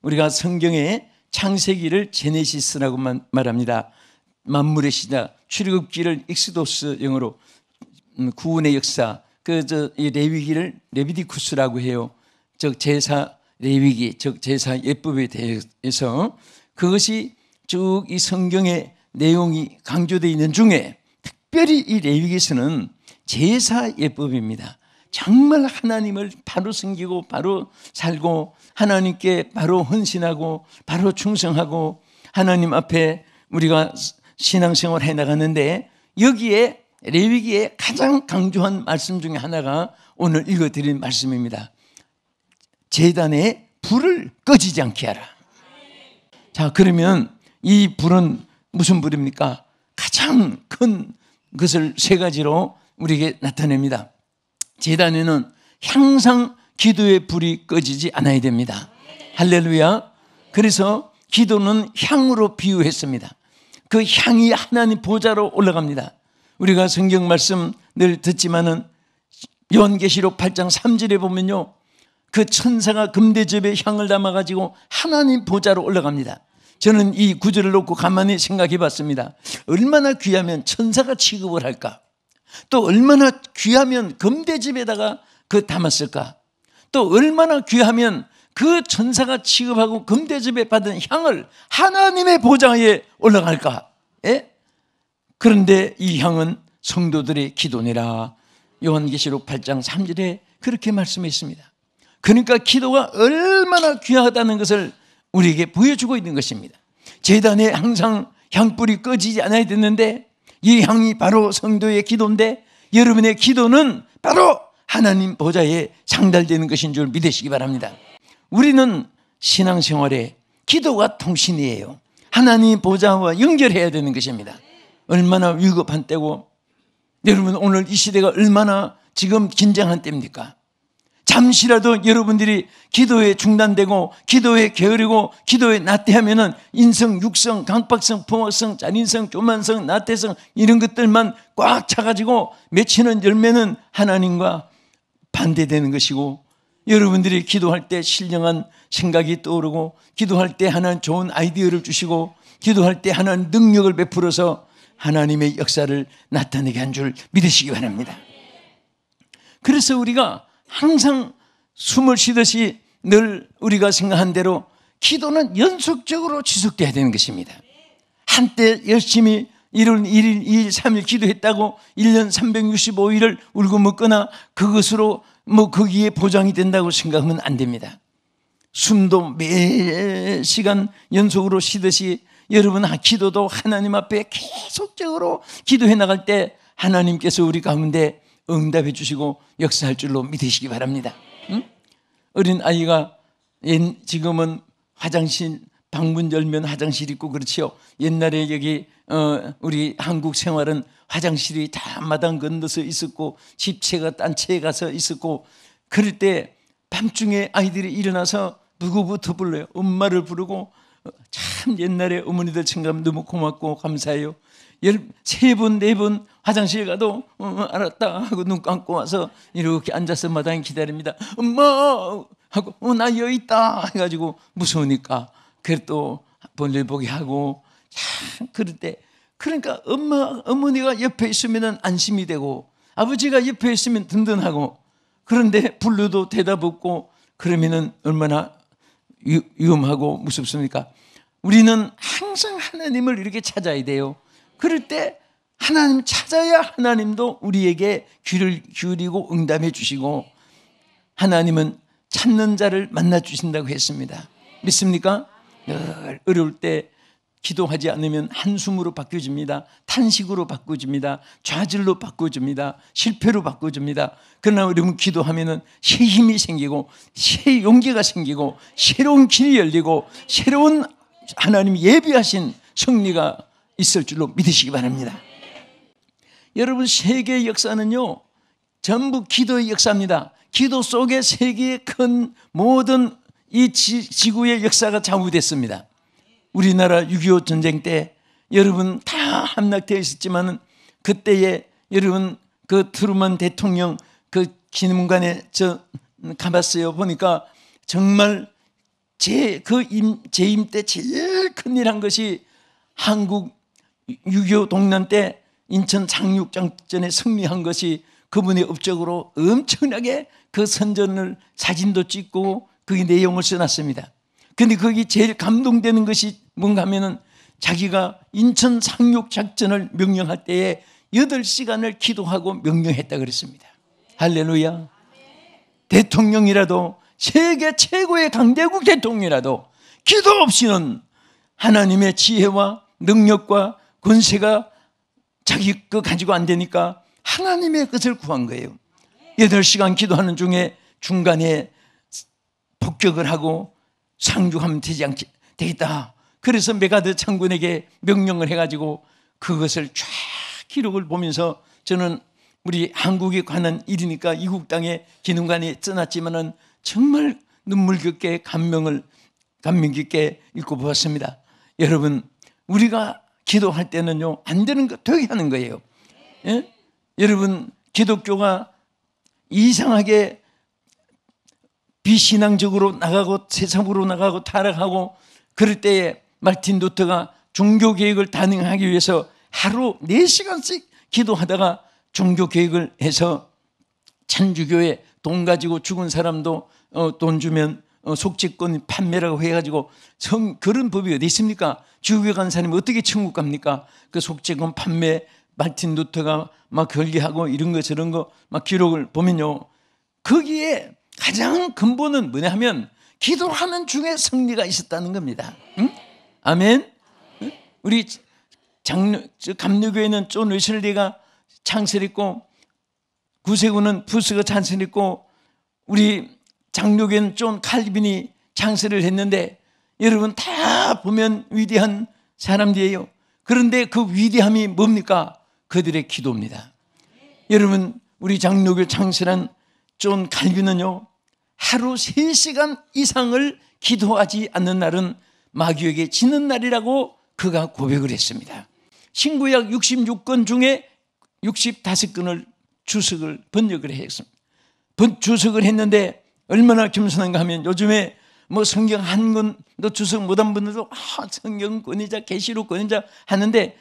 우리가 성경에 창세기를 제네시스라고 말합니다. 만물의 시작, 출애굽기를 익스도스 영어로 구원의 역사, 이 레위기를 레비디쿠스라고 해요. 즉 제사 레위기, 즉 제사 예법에 대해서 그것이 쭉 이 성경의 내용이 강조되어 있는 중에 특별히 이 레위기서는 제사 예법입니다. 정말 하나님을 바로 섬기고 바로 살고 하나님께 바로 헌신하고 바로 충성하고 하나님 앞에 우리가 신앙생활을 해나가는데 여기에 레위기에 가장 강조한 말씀 중에 하나가 오늘 읽어드린 말씀입니다. 제단에 불을 꺼지지 않게 하라. 자, 그러면 이 불은 무슨 불입니까? 가장 큰 것을 세 가지로 우리에게 나타냅니다. 제단에는 항상 기도의 불이 꺼지지 않아야 됩니다. 할렐루야. 그래서 기도는 향으로 비유했습니다. 그 향이 하나님 보좌로 올라갑니다. 우리가 성경 말씀 늘 듣지만은 요한계시록 8장 3절에 보면요, 그 천사가 금대접에 향을 담아가지고 하나님 보좌로 올라갑니다. 저는 이 구절을 놓고 가만히 생각해 봤습니다. 얼마나 귀하면 천사가 취급을 할까? 또 얼마나 귀하면 금대접에다가 그 담았을까? 또 얼마나 귀하면 그 천사가 취급하고 금대접에 받은 향을 하나님의 보좌에 올라갈까? 예? 그런데 이 향은 성도들의 기도니라. 요한계시록 8장 3절에 그렇게 말씀했습니다. 그러니까 기도가 얼마나 귀하다는 것을 우리에게 보여주고 있는 것입니다. 제단에 항상 향불이 꺼지지 않아야 되는데 이 향이 바로 성도의 기도인데 여러분의 기도는 바로 하나님 보좌에 상달되는 것인 줄 믿으시기 바랍니다. 우리는 신앙생활에 기도가 통신이에요. 하나님 보좌와 연결해야 되는 것입니다. 얼마나 위급한 때고 여러분 오늘 이 시대가 얼마나 지금 긴장한 때입니까? 잠시라도 여러분들이 기도에 중단되고 기도에 게으르고 기도에 나태하면은 인성, 육성, 강박성, 포악성, 잔인성, 교만성, 나태성 이런 것들만 꽉 차가지고 맺히는 열매는 하나님과 반대되는 것이고 여러분들이 기도할 때 신령한 생각이 떠오르고 기도할 때 하나님 좋은 아이디어를 주시고 기도할 때 하나님 능력을 베풀어서 하나님의 역사를 나타내게 한 줄 믿으시기 바랍니다. 그래서 우리가 항상 숨을 쉬듯이 늘 우리가 생각한 대로 기도는 연속적으로 지속돼야 되는 것입니다. 한때 열심히 1일, 2일, 2일, 3일 기도했다고 1년 365일을 울고 먹거나 그것으로 거기에 보장이 된다고 생각하면 안 됩니다. 숨도 매 시간 연속으로 쉬듯이 여러분 기도도 하나님 앞에 계속적으로 기도해 나갈 때 하나님께서 우리 가운데 응답해 주시고 역사할 줄로 믿으시기 바랍니다. 응? 어린 아이가 지금은 화장실 방문 열면 화장실 있고 그렇지요. 옛날에 여기 우리 한국 생활은 화장실이 다 마당 건너서 있었고 집채가 딴 채에 가서 있었고 그럴 때 밤중에 아이들이 일어나서 누구부터 불러요? 엄마를 부르고 참 옛날에 어머니들 생각하면 너무 고맙고 감사해요. 3번, 4번 화장실 가도 알았다 하고 눈 감고 와서 이렇게 앉아서 마당에 기다립니다. 엄마 하고 나 여기 있다 해가지고 무서우니까 그래 또 볼일 보게 하고 참 그럴 때 그러니까 어머니가 옆에 있으면 안심이 되고 아버지가 옆에 있으면 든든하고 그런데 불러도 대답 없고 그러면은 얼마나 위험하고 무섭습니까? 우리는 항상 하나님을 이렇게 찾아야 돼요. 그럴 때 하나님 찾아야 하나님도 우리에게 귀를 기울이고 응답해 주시고 하나님은 찾는 자를 만나 주신다고 했습니다. 믿습니까? 늘 어려울 때 기도하지 않으면 한숨으로 바꿔줍니다. 탄식으로 바꿔줍니다. 좌절로 바꿔줍니다. 실패로 바꿔줍니다. 그러나 여러분 기도하면은 새 힘이 생기고 새 용기가 생기고 새로운 길이 열리고 새로운 하나님 예비하신 승리가 있을 줄로 믿으시기 바랍니다. 여러분 세계의 역사는요 전부 기도의 역사입니다. 기도 속에 세계의 큰 모든 이 지구의 역사가 좌우됐습니다. 우리나라 6.25 전쟁 때 여러분 다 함락되어 있었지만 그때에 여러분 그 트루먼 대통령 그 기념관에 저 가봤어요. 보니까 정말 재임 때 제일 큰일 한 것이 한국 6.25 동란 때 인천 상륙작전에 승리한 것이 그분의 업적으로 엄청나게 그 선전을 사진도 찍고 거기 내용을 써놨습니다. 근데 거기 제일 감동되는 것이 뭔가 하면은 자기가 인천 상륙작전을 명령할 때에 8시간을 기도하고 명령했다 그랬습니다. 할렐루야. 대통령이라도 세계 최고의 강대국 대통령이라도 기도 없이는 하나님의 지혜와 능력과 권세가 자기 거 가지고 안 되니까 하나님의 것을 구한 거예요. 8시간 기도하는 중에 중간에 폭격을 하고 상륙하면 되겠다. 그래서 메가드 장군에게 명령을 해가지고 그것을 쫙 기록을 보면서 저는 우리 한국에 관한 일이니까 이국 땅의 기능관에 써놨지만은 정말 눈물겹게 감명 깊게 읽고 보았습니다. 여러분, 우리가 기도할 때는요, 안 되는 거 되게 하는 거예요. 예? 여러분, 기독교가 이상하게 비신앙적으로 나가고 세상으로 나가고 타락하고 그럴 때에 마틴 루터가 종교개혁을 단행하기 위해서 하루 4시간씩 기도하다가 종교개혁을 해서 천주교에 돈 가지고 죽은 사람도 돈 주면 속죄권 판매라고 해가지고 그런 법이 어디 있습니까? 지옥에 간 사람이 어떻게 천국 갑니까? 그 속죄권 판매 마틴 루터가 막 걸기하고 이런 거 저런 거 막 기록을 보면요, 거기에 가장 근본은 뭐냐 하면 기도하는 중에 승리가 있었다는 겁니다. 응? 아멘. 응? 우리 감리교회는 존 웨슬리가 창설했고 구세군은 부스가 창설했고 우리 장로교회는 존 칼빈이 창설을 했는데 여러분 다 보면 위대한 사람들이에요. 그런데 그 위대함이 뭡니까? 그들의 기도입니다. 여러분, 우리 장로교 창설한 존 칼빈은요, 하루 3시간 이상을 기도하지 않는 날은 마귀에게 지는 날이라고 그가 고백을 했습니다. 신구약 66권 중에 65권을 번역을 했습니다. 주석을 했는데 얼마나 겸손한가 하면 요즘에 뭐 성경 한 권도 주석 못한 분들도 성경 권위자 계시록 권위자 하는데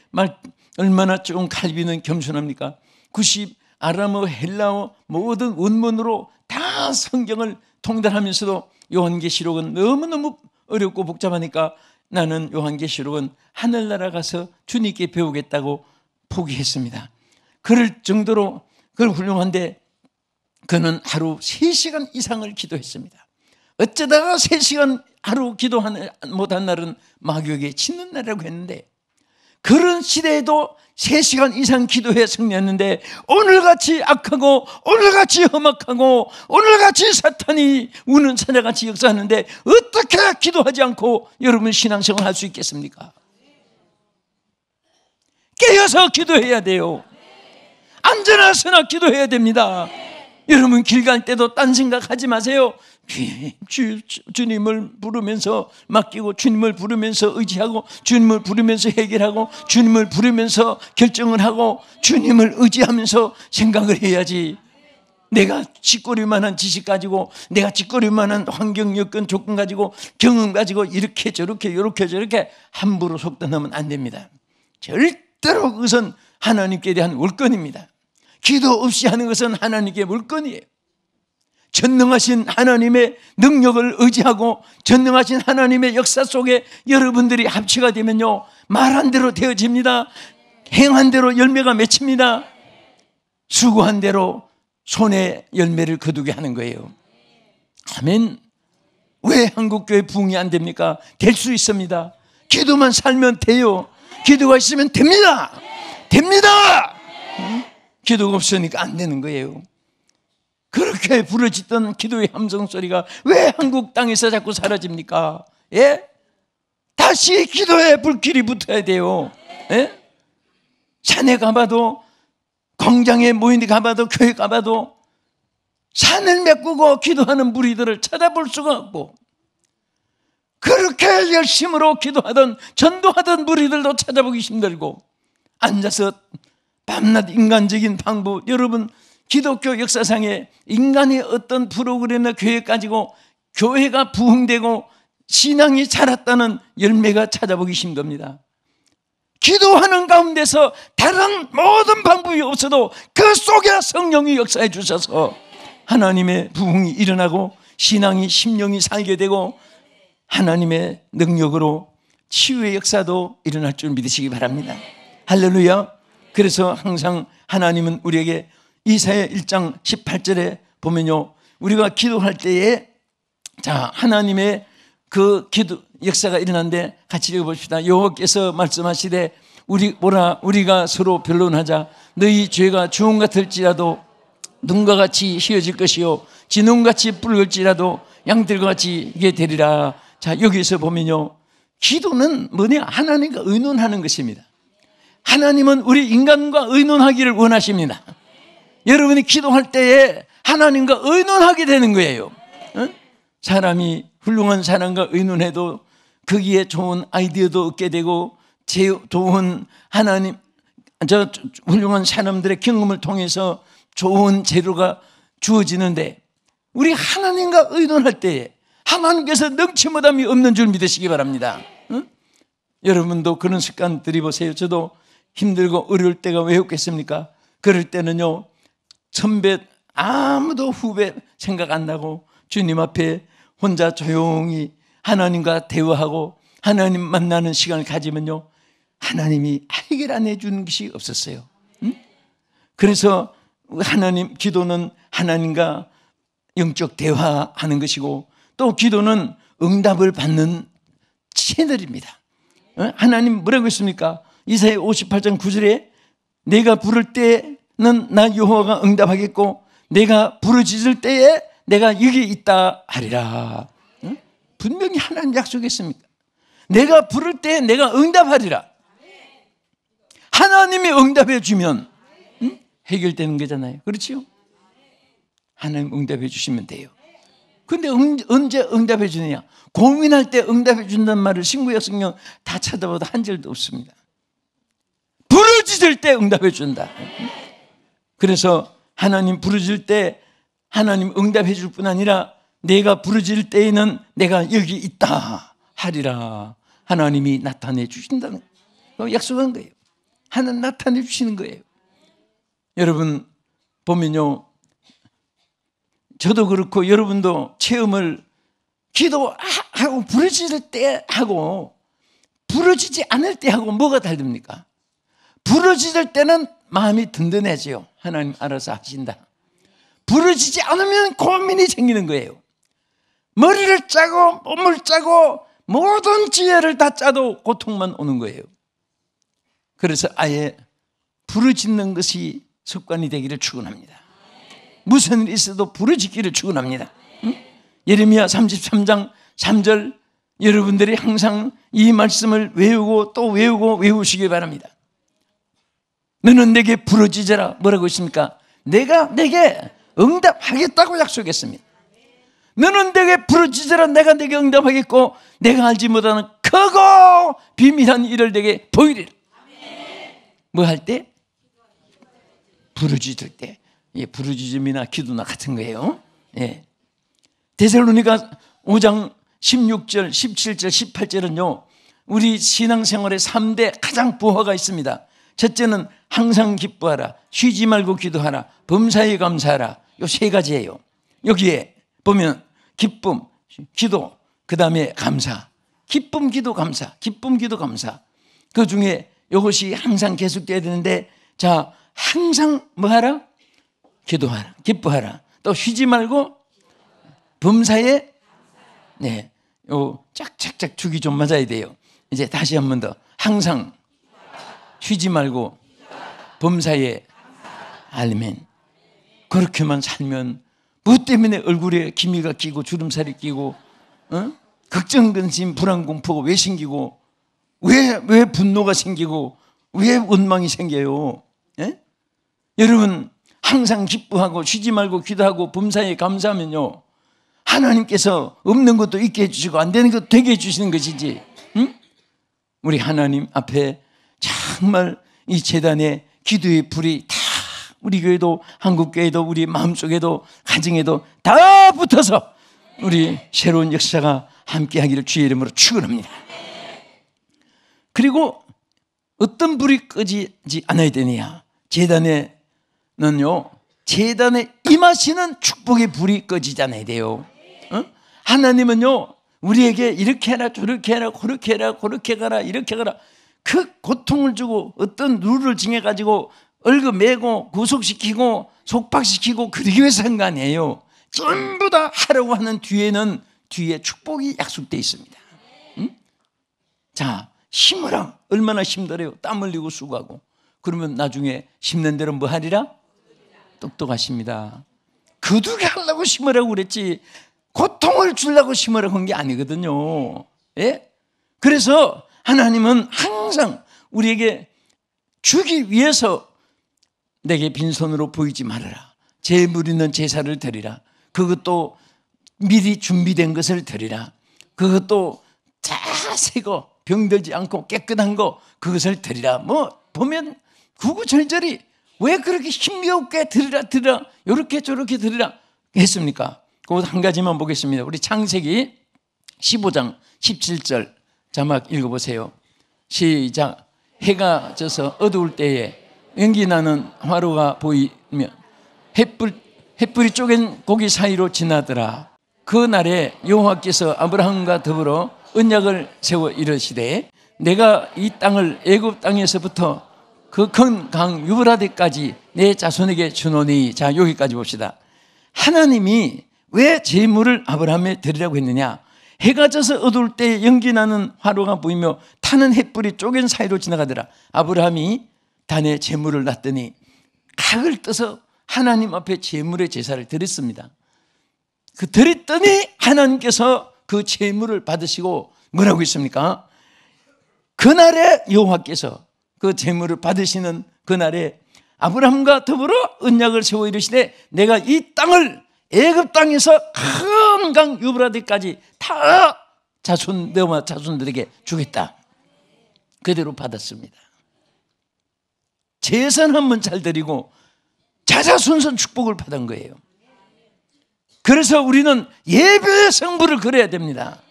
얼마나 좀 칼빈은 겸손합니까? 90 아람어 헬라어 모든 원문으로 다 성경을 통달하면서도 요한계시록은 너무너무 어렵고 복잡하니까 나는 요한계시록은 하늘나라 가서 주님께 배우겠다고 포기했습니다. 그럴 정도로 그걸 훌륭한데 그는 하루 3시간 이상을 기도했습니다. 어쩌다가 3시간 하루 기도 못한 날은 마귀에게 치는 날이라고 했는데 그런 시대에도 3시간 이상 기도해 승리했는데 오늘같이 악하고 오늘같이 험악하고 오늘같이 사탄이 우는 사자같이 역사하는데 어떻게 기도하지 않고 여러분 신앙생활 할 수 있겠습니까? 깨어서 기도해야 돼요. 안전하서나 기도해야 됩니다. 여러분 길 갈 때도 딴 생각하지 마세요. 주님을 부르면서 맡기고 주님을 부르면서 의지하고 주님을 부르면서 해결하고 주님을 부르면서 결정을 하고 주님을 의지하면서 생각을 해야지. 내가 짓거릴만한 지식 가지고 내가 짓거릴만한 환경 여건 조건 가지고 경험 가지고 이렇게 저렇게 함부로 속단하면 안 됩니다. 절대로 그것은 하나님께 대한 월권입니다. 기도 없이 하는 것은 하나님께 월권이에요. 전능하신 하나님의 능력을 의지하고 전능하신 하나님의 역사 속에 여러분들이 합치가 되면요, 말한 대로 되어집니다. 행한 대로 열매가 맺힙니다. 수고한 대로 손에 열매를 거두게 하는 거예요. 아멘. 왜 한국교회 부흥이 안 됩니까? 될 수 있습니다. 기도만 살면 돼요. 기도가 있으면 됩니다. 됩니다. 기도가 없으니까 안 되는 거예요. 그렇게 부르짖던 기도의 함성 소리가 왜 한국 땅에서 자꾸 사라집니까? 예? 다시 기도의 불길이 붙어야 돼요. 예? 산에 가봐도 광장에 모인데 가봐도 교회 가봐도 산을 메꾸고 기도하는 무리들을 찾아볼 수가 없고 그렇게 열심으로 기도하던 전도하던 무리들도 찾아보기 힘들고 앉아서 밤낮 인간적인 방법, 여러분 기독교 역사상에 인간의 어떤 프로그램이나 교회 가지고 교회가 부흥되고 신앙이 자랐다는 열매가 찾아보기 힘듭니다. 기도하는 가운데서 다른 모든 방법이 없어도 그 속에 성령이 역사해 주셔서 하나님의 부흥이 일어나고 신앙이 심령이 살게 되고 하나님의 능력으로 치유의 역사도 일어날 줄 믿으시기 바랍니다. 할렐루야. 그래서 항상 하나님은 우리에게 이사야 1장 18절에 보면요, 우리가 기도할 때에 자 하나님의 그 기도 역사가 일어난데 같이 읽어봅시다. 여호와께서 말씀하시되 우리가 서로 변론하자. 너희 죄가 주홍 같을지라도 눈과 같이 희어질 것이요 진홍같이 붉을지라도 양들과 같이 이게 되리라. 자 여기서 보면요, 기도는 뭐냐? 하나님과 의논하는 것입니다. 하나님은 우리 인간과 의논하기를 원하십니다. 여러분이 기도할 때에 하나님과 의논하게 되는 거예요. 사람이 훌륭한 사람과 의논해도 거기에 좋은 아이디어도 얻게 되고 좋은 훌륭한 사람들의 경험을 통해서 좋은 재료가 주어지는데 우리 하나님과 의논할 때에 하나님께서 능치못함이 없는 줄 믿으시기 바랍니다. 여러분도 그런 습관 들이보세요. 저도 힘들고 어려울 때가 왜 없겠습니까? 그럴 때는요, 선배 아무도 후배 생각 안 나고 주님 앞에 혼자 조용히 하나님과 대화하고 하나님 만나는 시간을 가지면요, 하나님이 해결 안 해주는 것이 없었어요. 그래서 하나님 기도는 하나님과 영적 대화하는 것이고 또 기도는 응답을 받는 채널입니다. 하나님 뭐라고 했습니까? 이사야 58장 9절에 내가 부를 때는 나 여호와가 응답하겠고 내가 부르짖을 때에 내가 여기 있다 하리라. 분명히 하나님 약속했습니다. 내가 부를 때 내가 응답하리라. 하나님이 응답해 주면 해결되는 거잖아요. 그렇죠? 하나님 응답해 주시면 돼요. 근데 언제 응답해 주느냐? 고민할 때 응답해 준다는 말을 신구약 성경 다 찾아봐도 한 절도 없습니다. 부르짖을 때 응답해 준다. 그래서 하나님 부르짖을 때 하나님 응답해 줄 뿐 아니라 내가 부르짖을 때에는 내가 여기 있다 하리라. 하나님이 나타내 주신다는 거 약속한 거예요. 하나님 나타내 주시는 거예요. 여러분 보면요, 저도 그렇고 여러분도 체험을 기도하고 부르짖을 때 하고 부르짖지 않을 때 하고 뭐가 다릅니까? 부르짖을 때는 마음이 든든해져요. 하나님 알아서 하신다. 부르짖지 않으면 고민이 생기는 거예요. 머리를 짜고 몸을 짜고 모든 지혜를 다 짜도 고통만 오는 거예요. 그래서 아예 부르짖는 것이 습관이 되기를 축원합니다. 무슨 일이 있어도 부르짖기를 축원합니다. 예레미야 33장 3절 여러분들이 항상 이 말씀을 외우고 또 외우고 외우시기 바랍니다. 너는 내게 부르짖어라. 뭐라고 했습니까? 내가 내게 응답하겠다고 약속했습니다. 너는 내게 부르짖어라. 내가 내게 응답하겠고 내가 알지 못하는 크고 비밀한 일을 내게 보이리라. 뭐 할 때? 부르짖을 때. 예, 부르짖음이나 기도나 같은 거예요. 예. 데살로니가 5장 16절, 17절, 18절은요, 우리 신앙생활의 3대 가장 부호가 있습니다. 첫째는 항상 기뻐하라, 쉬지 말고 기도하라, 범사에 감사하라. 이 세 가지예요. 여기에 보면 기쁨, 기도, 그 다음에 감사. 기쁨, 기도, 감사. 기쁨, 기도, 감사. 그 중에 이것이 항상 계속돼야 되는데, 자, 항상 뭐 하라? 기도하라, 기뻐하라. 또 쉬지 말고 범사에, 네, 요 짝짝짝 죽이 좀 맞아야 돼요. 이제 다시 한 번 더. 항상 쉬지 말고 범사에, 아멘. 그렇게만 살면 뭐 때문에 얼굴에 기미가 끼고 주름살이 끼고 걱정, 근심, 불안, 공포가 왜 생기고 왜 분노가 생기고 왜 원망이 생겨요? 예? 여러분 항상 기뻐하고 쉬지 말고 기도하고 범사에 감사하면요, 하나님께서 없는 것도 있게 해주시고 안 되는 것도 되게 해주시는 것이지. 우리 하나님 앞에 정말 이 재단의 기도의 불이 다 우리 교회도 한국교회도 우리 마음속에도 가정에도 다 붙어서 우리 새로운 역사가 함께하기를 주의 이름으로 축원합니다. 그리고 어떤 불이 꺼지지 않아야 되느냐? 제단에는요, 제단에 임하시는 축복의 불이 꺼지지 않아야 돼요. 하나님은요, 우리에게 이렇게 해라, 저렇게 해라, 그렇게 해라, 그렇게 가라, 이렇게 가라, 그 고통을 주고 어떤 룰을 정해가지고 얼굴 매고 구속시키고 속박시키고 그러기 위해서 한 거 아니에요. 전부 다 하려고 하는 뒤에는 뒤에 축복이 약속되어 있습니다. 자, 심으라. 얼마나 힘들어요. 땀 흘리고 수고하고. 그러면 나중에 심는 대로 뭐 하리라? 똑똑하십니다. 거두게 하려고 심으라고 그랬지 고통을 주려고 심으라고 한 게 아니거든요. 예? 그래서 하나님은 항상 우리에게 주기 위해서 내게 빈손으로 보이지 말아라. 재물 있는 제사를 드리라. 그것도 미리 준비된 것을 드리라. 그것도 다 새거 병들지 않고 깨끗한 거 그것을 드리라. 뭐 보면 구구절절히 왜 그렇게 힘겹게 드리라 이렇게 저렇게 드리라 했습니까? 그것 한 가지만 보겠습니다. 우리 창세기 15장 17절 자막 읽어보세요. 시작. 해가 져서 어두울 때에 연기 나는 화로가 보이며 햇불이 쪼갠 고기 사이로 지나더라. 그 날에 여호와께서 아브라함과 더불어 언약을 세워 이르시되 내가 이 땅을 애굽 땅에서부터 그 큰 강 유브라데까지 내 자손에게 주노니. 자, 여기까지 봅시다. 하나님이 왜 제물을 아브라함에 드리라고 했느냐? 해가 져서 어두울 때 연기나는 화로가 보이며 타는 햇불이 쪼갠 사이로 지나가더라. 아브라함이 단에 제물을 놨더니 각을 떠서 하나님 앞에 제물의 제사를 드렸습니다. 그 드렸더니 하나님께서 그 제물을 받으시고 뭐라고 했습니까? 그날에 여호와께서 그 제물을 받으시는 그날에 아브라함과 더불어 언약을 세워 이르시되 내가 이 땅을 애굽 땅에서 큰 강 유브라데까지 다 너와 자손들에게 주겠다. 그대로 받았습니다. 제사는 한번 잘 드리고 자자손손 축복을 받은 거예요. 그래서 우리는 예배의 성부를 걸어야 됩니다.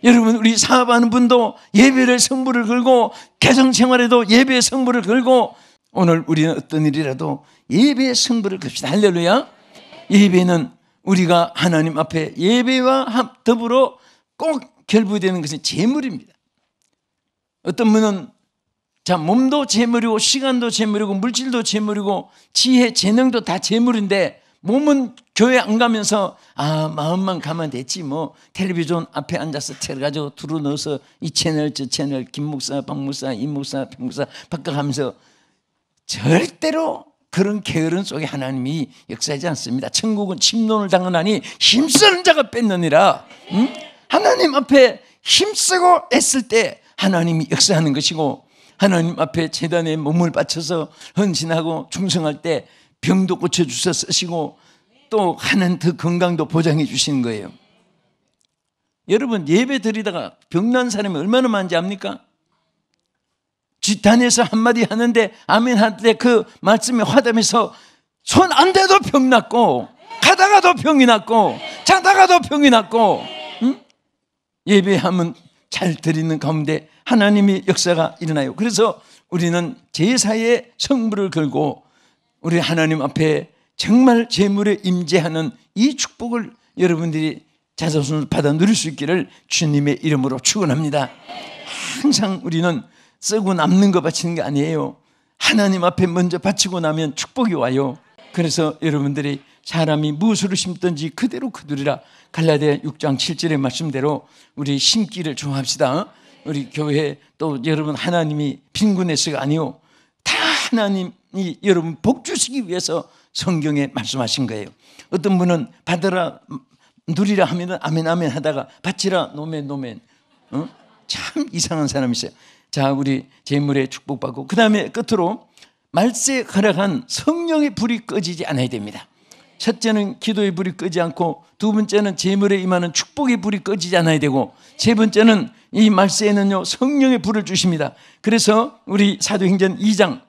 여러분, 우리 사업하는 분도 예배의 성부를 걸고 가정생활에도 예배의 성부를 걸고 오늘 우리는 어떤 일이라도 예배의 성부를 겁시다. 할렐루야. 예배는 우리가 하나님 앞에 예배와 더불어 꼭 결부되는 것이 제물입니다. 어떤 분은 자, 몸도 제물이고 시간도 제물이고 물질도 제물이고 지혜, 재능도 다 제물인데 몸은 교회 안 가면서 마음만 가면 됐지 뭐 텔레비전 앞에 앉아서 틀어가지고 두루 넣어서 이 채널 저 채널 김 목사 박 목사 임 목사 백 목사 바꿔가면서 절대로 그런 게으른 속에 하나님이 역사하지 않습니다. 천국은 침노를 당하나니 힘쓰는 자가 뺏느니라. 하나님 앞에 힘쓰고 애쓸 때 하나님이 역사하는 것이고 하나님 앞에 제단에 몸을 바쳐서 헌신하고 충성할 때 병도 고쳐주셔 쓰시고 또 하는 더 건강도 보장해 주시는 거예요. 여러분, 예배 드리다가 병난 사람이 얼마나 많은지 압니까? 뒷단에서 한마디 하는데 아멘 할 때 그 말씀에 화답해서 손 안 대도 병 났고 가다가도 병이 났고 자다가도 병이 났고 예배하면 잘 드리는 가운데 하나님의 역사가 일어나요. 그래서 우리는 제사의 성부를 걸고 우리 하나님 앞에 정말 제물에 임재하는 이 축복을 여러분들이 자손을 받아 누릴 수 있기를 주님의 이름으로 축원합니다. 항상 우리는 쓰고 남는 거 바치는 게 아니에요. 하나님 앞에 먼저 바치고 나면 축복이 와요. 그래서 여러분들이 사람이 무엇으로 심든지 그대로 거두리라. 갈라디아 6장 7절의 말씀대로 우리 심기를 좋아합시다. 우리 교회 또 여러분 하나님이 빈군에서가 아니요. 다 하나님이 여러분 복 주시기 위해서 성경에 말씀하신 거예요. 어떤 분은 받으라 누리라 하면 아멘 아멘 하다가 받치라 노멘 노멘. 참 이상한 사람이 있어요. 자, 우리 제물에 축복받고 그 다음에 끝으로 말세에 허락한 성령의 불이 꺼지지 않아야 됩니다. 첫째는 기도의 불이 끄지 않고 두 번째는 제물에 임하는 축복의 불이 꺼지지 않아야 되고 세 번째는 이 말세에는요 성령의 불을 주십니다. 그래서 우리 사도행전 2장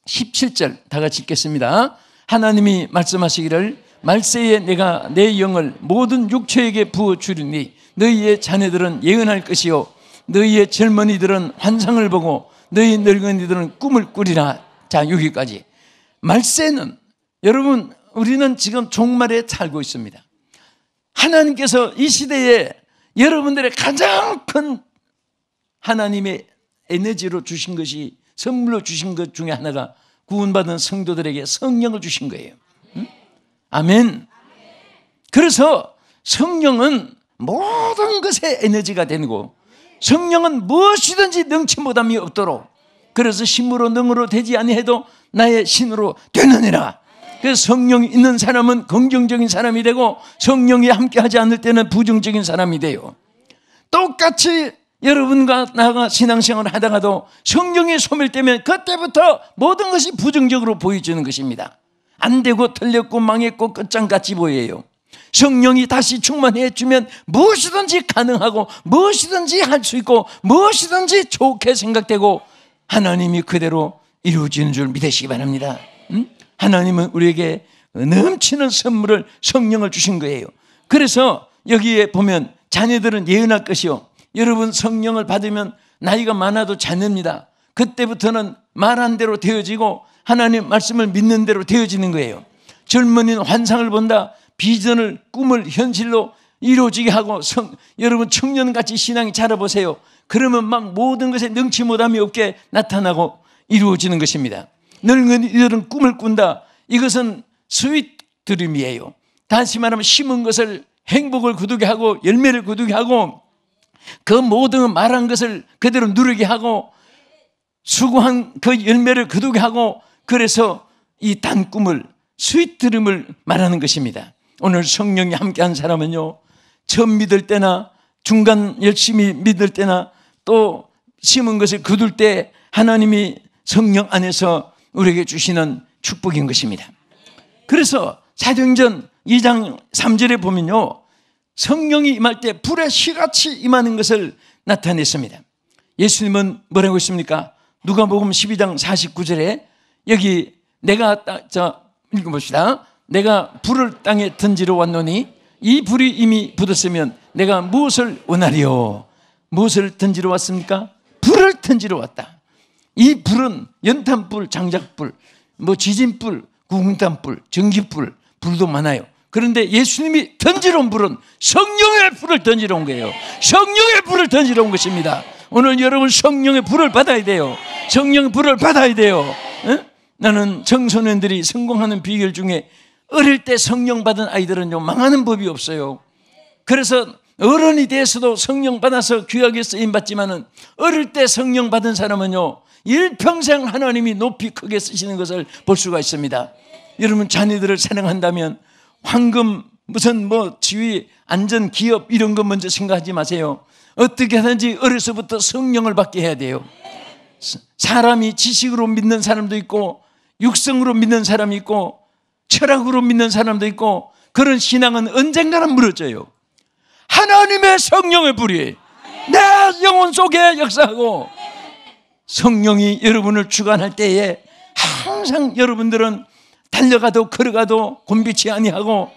17절 다 같이 읽겠습니다. 하나님이 말씀하시기를 말세에 내가 내 영을 모든 육체에게 부어주리니 너희의 자녀들은 예언할 것이요 너희의 젊은이들은 환상을 보고 너희 늙은이들은 꿈을 꾸리라. 자, 여기까지. 말세는, 여러분, 우리는 지금 종말에 살고 있습니다. 하나님께서 이 시대에 여러분들의 가장 큰 하나님의 에너지로 주신 것이, 선물로 주신 것 중에 하나가 구원받은 성도들에게 성령을 주신 거예요. 응? 아멘. 그래서 성령은 모든 것에 에너지가 되고 성령은 무엇이든지 능치 못함이 없도록, 그래서 심으로 능으로 되지 아니해도 나의 신으로 되느니라. 그래서 성령이 있는 사람은 긍정적인 사람이 되고 성령이 함께하지 않을 때는 부정적인 사람이 돼요. 똑같이 여러분과 나가 신앙생활을 하다가도 성령이 소멸되면 그때부터 모든 것이 부정적으로 보여지는 것입니다. 안 되고 틀렸고 망했고 끝장같이 보여요. 성령이 다시 충만해 주면 무엇이든지 가능하고 무엇이든지 할 수 있고 무엇이든지 좋게 생각되고 하나님이 그대로 이루어지는 줄 믿으시기 바랍니다. 하나님은 우리에게 넘치는 선물을, 성령을 주신 거예요. 그래서 여기에 보면 자녀들은 예언할 것이요, 여러분 성령을 받으면 나이가 많아도 자녀입니다. 그때부터는 말한 대로 되어지고 하나님 말씀을 믿는 대로 되어지는 거예요. 젊은이는 환상을 본다. 비전을, 꿈을 현실로 이루어지게 하고 여러분 청년같이 신앙이 자라보세요. 그러면 막 모든 것에 능치 못함이 없게 나타나고 이루어지는 것입니다. 늙은이들은 꿈을 꾼다. 이것은 스윗 드림이에요. 다시 말하면 심은 것을, 행복을 거두게 하고 열매를 거두게 하고 그 모든 말한 것을 그대로 누리게 하고 수고한 그 열매를 거두게 하고, 그래서 이 단 꿈을, 스윗 드림을 말하는 것입니다. 오늘 성령이 함께한 사람은요, 처음 믿을 때나 중간 열심히 믿을 때나 또 심은 것을 거둘 때 하나님이 성령 안에서 우리에게 주시는 축복인 것입니다. 그래서 사도행전 2장 3절에 보면요, 성령이 임할 때 불의 시같이 임하는 것을 나타냈습니다. 예수님은 뭐라고 했습니까? 누가복음 12장 49절에 여기 내가 읽어봅시다. 내가 불을 땅에 던지러 왔노니 이 불이 이미 붙었으면 내가 무엇을 원하리요? 무엇을 던지러 왔습니까? 불을 던지러 왔다. 이 불은 연탄불, 장작불, 지진불, 구공탄불, 전기불, 불도 많아요. 그런데 예수님이 던지러 온 불은 성령의 불을 던지러 온 거예요. 성령의 불을 던지러 온 것입니다. 오늘 여러분 성령의 불을 받아야 돼요. 성령의 불을 받아야 돼요. 응? 나는 청소년들이 성공하는 비결 중에 어릴 때 성령 받은 아이들은요, 망하는 법이 없어요. 그래서 어른이 돼서도 성령 받아서 귀하게 쓰임받지만은 어릴 때 성령 받은 사람은요, 일평생 하나님이 높이 크게 쓰시는 것을 볼 수가 있습니다. 여러분 자녀들을 사랑한다면 황금, 무슨 지위, 안전, 기업 이런 거 먼저 생각하지 마세요. 어떻게 하든지 어려서부터 성령을 받게 해야 돼요. 사람이 지식으로 믿는 사람도 있고 육성으로 믿는 사람이 있고 철학으로 믿는 사람도 있고, 그런 신앙은 언젠가는 무너져요. 하나님의 성령의 불이 내 영혼 속에 역사하고 성령이 여러분을 주관할 때에 항상 여러분들은 달려가도 걸어가도 곤비치 아니하고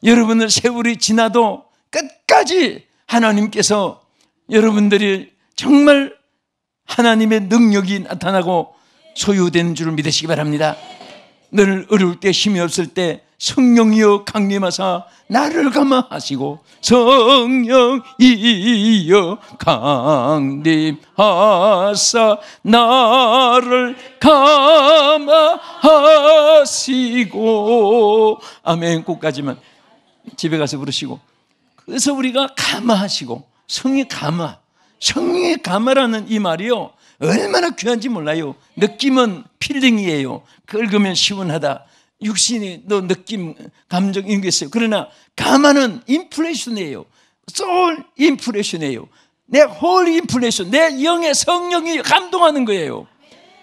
여러분의 세월이 지나도 끝까지 하나님께서 여러분들이 정말 하나님의 능력이 나타나고 소유되는 줄을 믿으시기 바랍니다. 너를 어려울 때 힘이 없을 때 성령이여 강림하사 나를 감화하시고 성령이여 강림하사 나를 감화하시고 아멘. 꼭까지만 집에 가서 부르시고, 그래서 우리가 감화하시고 성령의 감화, 성령의 감화라는 이 말이요 얼마나 귀한지 몰라요. 느낌은 필링이에요. 긁으면 시원하다. 육신이 너 느낌, 감정 이런 게 있어요. 그러나 감화는 인플레이션이에요. 소울 인플레이션이에요. 내 홀 인플레이션, 내 영의 성령이 감동하는 거예요.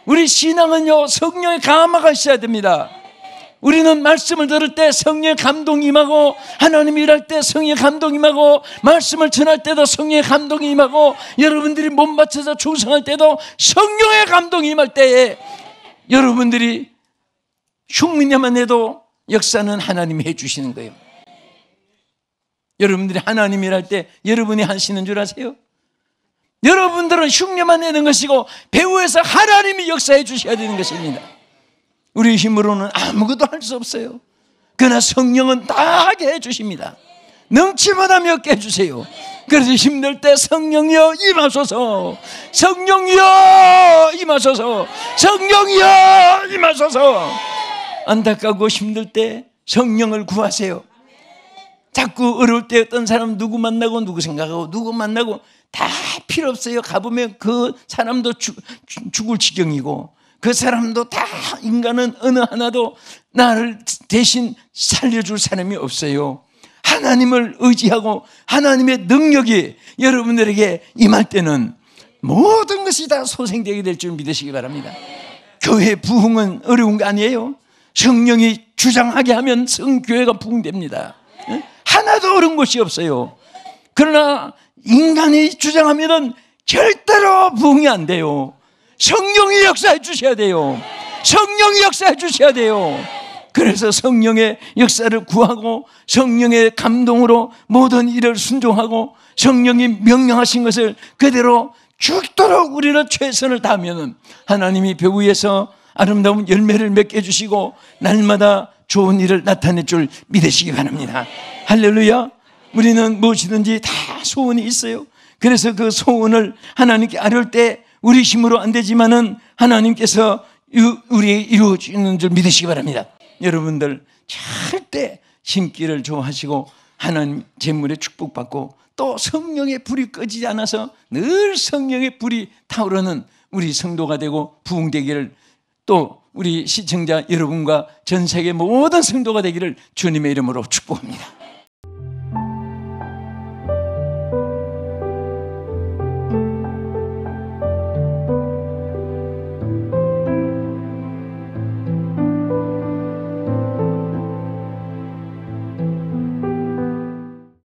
우리 신앙은요 성령의 감화가 있어야 됩니다. 우리는 말씀을 들을 때 성령의 감동이 임하고, 하나님이 일할 때 성령의 감동이 임하고, 말씀을 전할 때도 성령의 감동이 임하고, 여러분들이 몸 바쳐서 충성할 때도 성령의 감동이 임할 때에 여러분들이 흉내만 내도 역사는 하나님이 해주시는 거예요. 여러분들이 하나님이라 할 때 여러분이 하시는 줄 아세요? 여러분들은 흉내만 내는 것이고 배후에서 하나님이 역사해 주셔야 되는 것입니다. 우리 힘으로는 아무것도 할 수 없어요. 그러나 성령은 다 하게 해주십니다. 능치마다 몇 개 해주세요. 그래서 힘들 때 성령이여 임하소서, 성령이여 임하소서, 성령이여 임하소서. 안타깝고 힘들 때 성령을 구하세요. 자꾸 어려울 때 어떤 사람 누구 만나고 누구 생각하고 누구 만나고 다 필요 없어요. 가보면 그 사람도 죽을 지경이고 그 사람도 다, 인간은 어느 하나도 나를 대신 살려줄 사람이 없어요. 하나님을 의지하고 하나님의 능력이 여러분들에게 임할 때는 모든 것이 다 소생되게 될 줄 믿으시기 바랍니다. 교회 부흥은 어려운 거 아니에요. 성령이 주장하게 하면 성교회가 부흥됩니다. 하나도 어려운 것이 없어요. 그러나 인간이 주장하면 절대로 부흥이 안 돼요. 성령이 역사해 주셔야 돼요. 성령이 역사해 주셔야 돼요. 그래서 성령의 역사를 구하고 성령의 감동으로 모든 일을 순종하고 성령이 명령하신 것을 그대로 죽도록 우리는 최선을 다하면 하나님이 배후에서 아름다운 열매를 맺게 해주시고 날마다 좋은 일을 나타낼 줄 믿으시기 바랍니다. 할렐루야. 우리는 무엇이든지 다 소원이 있어요. 그래서 그 소원을 하나님께 아뢰올 때 우리 힘으로 안 되지만은 하나님께서 우리에게 이루어지는 줄 믿으시기 바랍니다. 여러분들 절대 심기를 좋아하시고 하나님 재물에 축복받고 또 성령의 불이 꺼지지 않아서 늘 성령의 불이 타오르는 우리 성도가 되고 부흥되기를, 또 우리 시청자 여러분과 전 세계 모든 성도가 되기를 주님의 이름으로 축복합니다.